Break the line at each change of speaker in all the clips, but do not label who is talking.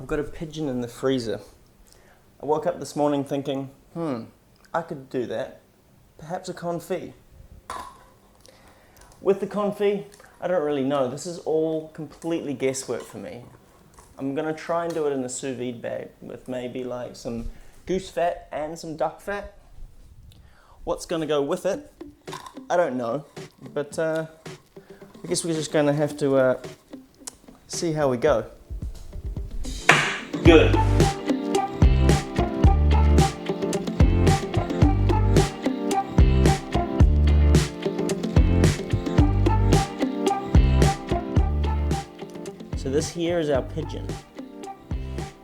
I've got a pigeon in the freezer. I woke up this morning thinking, I could do that. Perhaps a confit. With the confit, I don't really know. This is all completely guesswork for me. I'm going to try and do it in a sous vide bag with maybe like some goose fat and some duck fat. What's going to go with it? I don't know, but I guess we're just going to have to see how we go. Good. So this here is our pigeon.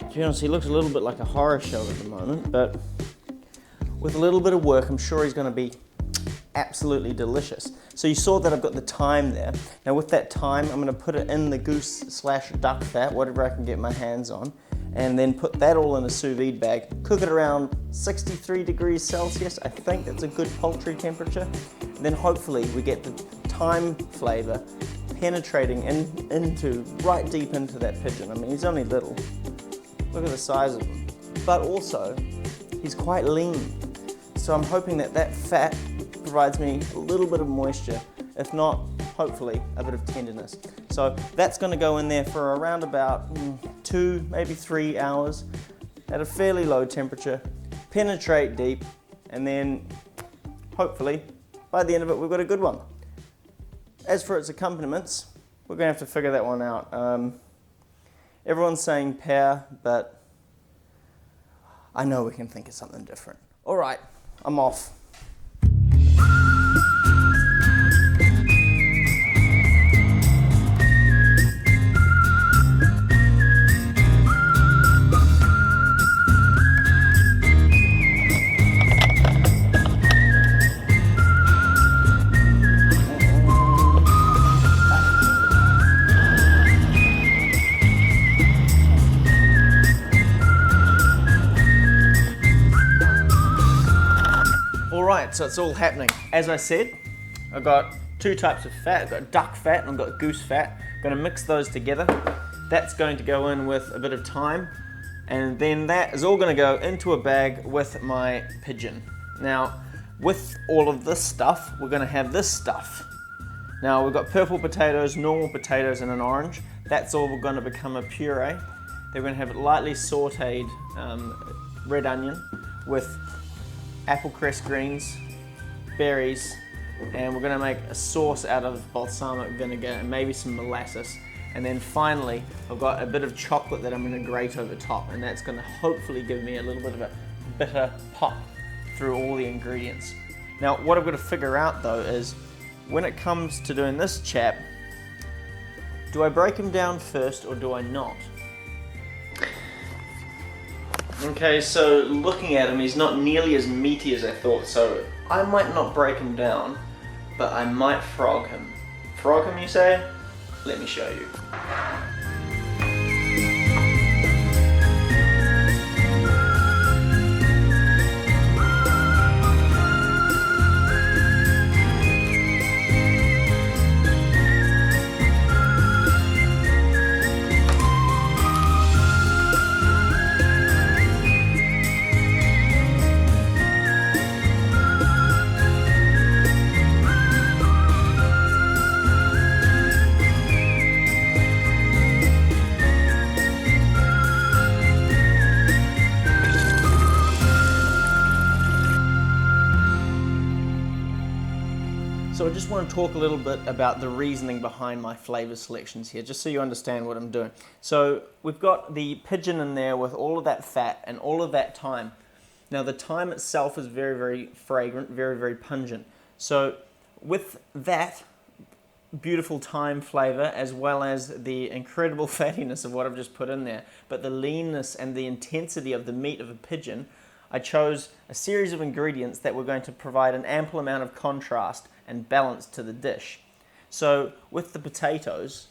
To be honest, he looks a little bit like a horror show at the moment, but with a little bit of work, I'm sure he's going to be absolutely delicious. So you saw that I've got the thyme there. Now with that thyme, I'm going to put it in the goose/duck fat, whatever I can get my hands on, and then put that all in a sous vide bag. Cook it around 63 degrees Celsius. I think that's a good poultry temperature. And then hopefully we get the thyme flavour penetrating into right deep into that pigeon. I mean, he's only little. Look at the size of him. But also, he's quite lean. So I'm hoping that that fat provides me a little bit of moisture, if not, hopefully, a bit of tenderness. So that's going to go in there for around about 2, maybe 3 hours at a fairly low temperature, penetrate deep, and then hopefully by the end of it we've got a good one. As for its accompaniments, we're going to have to figure that one out. Everyone's saying pear, but I know we can think of something different. All right, I'm off. Alright, so it's all happening. As I said, I've got 2 types of fat. I've got duck fat and I've got goose fat. I'm going to mix those together. That's going to go in with a bit of thyme, and then that is all going to go into a bag with my pigeon. Now, with all of this stuff, we're going to have this stuff. Now, we've got purple potatoes, normal potatoes, and an orange. That's all going to become a puree. Then we're going to have lightly sauteed red onion with apple cress greens, berries, and we're going to make a sauce out of balsamic vinegar and maybe some molasses. And then finally, I've got a bit of chocolate that I'm going to grate over top, and that's going to hopefully give me a little bit of a bitter pop through all the ingredients. Now, what I've got to figure out though is, when it comes to doing this chap, do I break him down first or do I not? Okay, so looking at him, he's not nearly as meaty as I thought, so I might not break him down, but I might frog him. Frog him, you say? Let me show you. So I just want to talk a little bit about the reasoning behind my flavour selections here, just so you understand what I'm doing. So we've got the pigeon in there with all of that fat and all of that thyme. Now the thyme itself is very, very fragrant, very, very pungent. So with that beautiful thyme flavour, as well as the incredible fattiness of what I've just put in there, but the leanness and the intensity of the meat of a pigeon, I chose a series of ingredients that were going to provide an ample amount of contrast and balance to the dish. So with the potatoes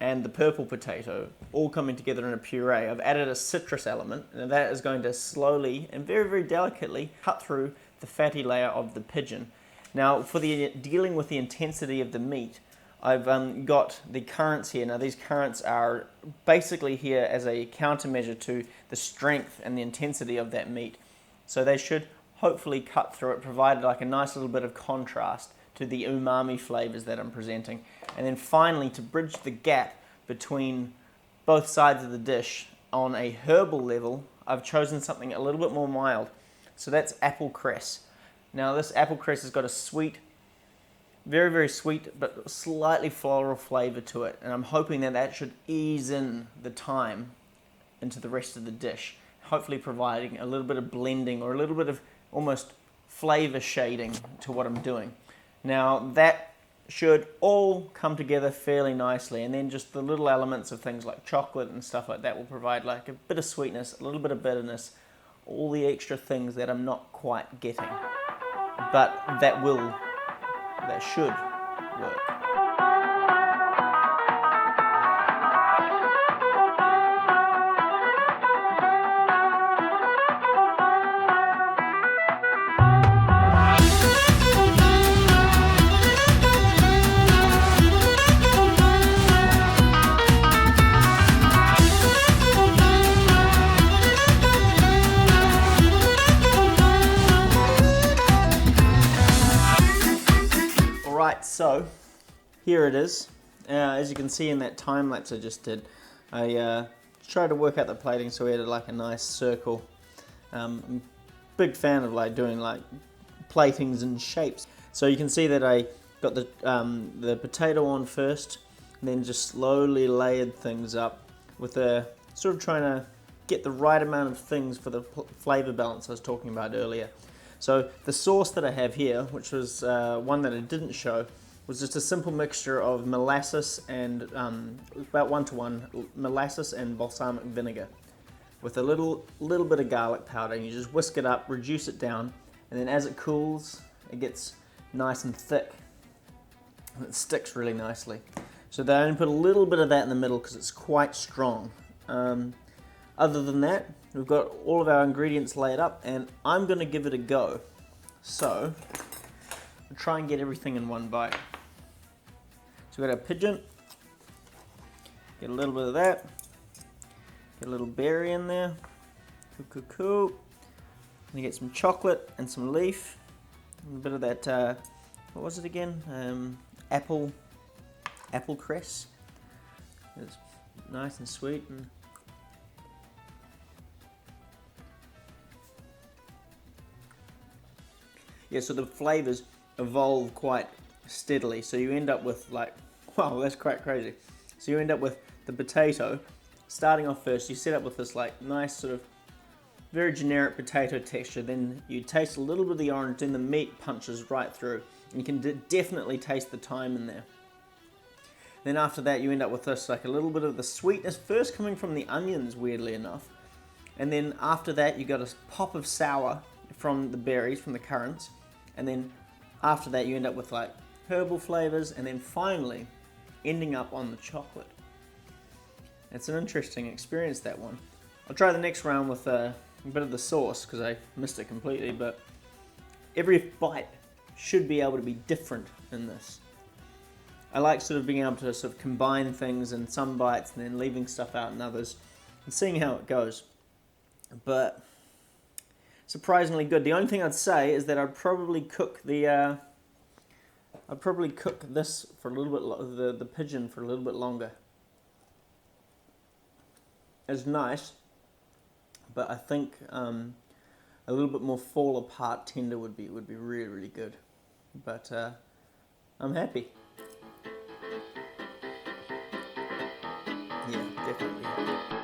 and the purple potato all coming together in a puree, I've added a citrus element, and that is going to slowly and very, very delicately cut through the fatty layer of the pigeon. Now, for dealing with the intensity of the meat, I've got the currants here. Now these currants are basically here as a countermeasure to the strength and the intensity of that meat. So they should hopefully cut through it, provide like a nice little bit of contrast to the umami flavors that I'm presenting. And then finally, to bridge the gap between both sides of the dish on a herbal level, I've chosen something a little bit more mild. So that's apple cress. Now this apple cress has got a sweet, very, very sweet, but slightly floral flavor to it. And I'm hoping that that should ease in the thyme into the rest of the dish, hopefully providing a little bit of blending or a little bit of almost flavor shading to what I'm doing. Now that should all come together fairly nicely, and then just the little elements of things like chocolate and stuff like that will provide like a bit of sweetness, a little bit of bitterness, all the extra things that I'm not quite getting. But that should work. So here it is. As you can see in that time lapse I just did, I tried to work out the plating so we had like a nice circle. I'm a big fan of like doing like platings and shapes. So you can see that I got the potato on first, and then just slowly layered things up with a sort of trying to get the right amount of things for the flavor balance I was talking about earlier. So the sauce that I have here, which was one that I didn't show, was just a simple mixture of molasses and about 1-to-1 molasses and balsamic vinegar with a little bit of garlic powder. And you just whisk it up, reduce it down, and then as it cools, it gets nice and thick and it sticks really nicely. So they only put a little bit of that in the middle because it's quite strong. Other than that, we've got all of our ingredients laid up, and I'm going to give it a go. So I'll try and get everything in one bite. So we've got our pigeon, get a little bit of that, get a little berry in there, cool. And you get some chocolate and some leaf, and a bit of that, what was it again? Apple cress. It's nice and sweet. And yeah, so the flavors evolve quite steadily. So you end up with like, wow, that's quite crazy. So you end up with the potato, starting off first, you set up with this like nice sort of very generic potato texture. Then you taste a little bit of the orange, then the meat punches right through. And you can definitely taste the thyme in there. Then after that, you end up with this like a little bit of the sweetness, first coming from the onions, weirdly enough. And then after that, you got a pop of sour from the berries, from the currants. And then after that, you end up with like herbal flavors, and then finally ending up on the chocolate. It's an interesting experience, that one. I'll try the next round with a bit of the sauce because I missed it completely, but every bite should be able to be different in this. I like sort of being able to sort of combine things in some bites and then leaving stuff out in others and seeing how it goes. But surprisingly good. The only thing I'd say is that I'd probably cook this for a little bit, the pigeon for a little bit longer. It's nice, but I think a little bit more fall apart tender would be really, really good. But I'm happy. Yeah, definitely happy.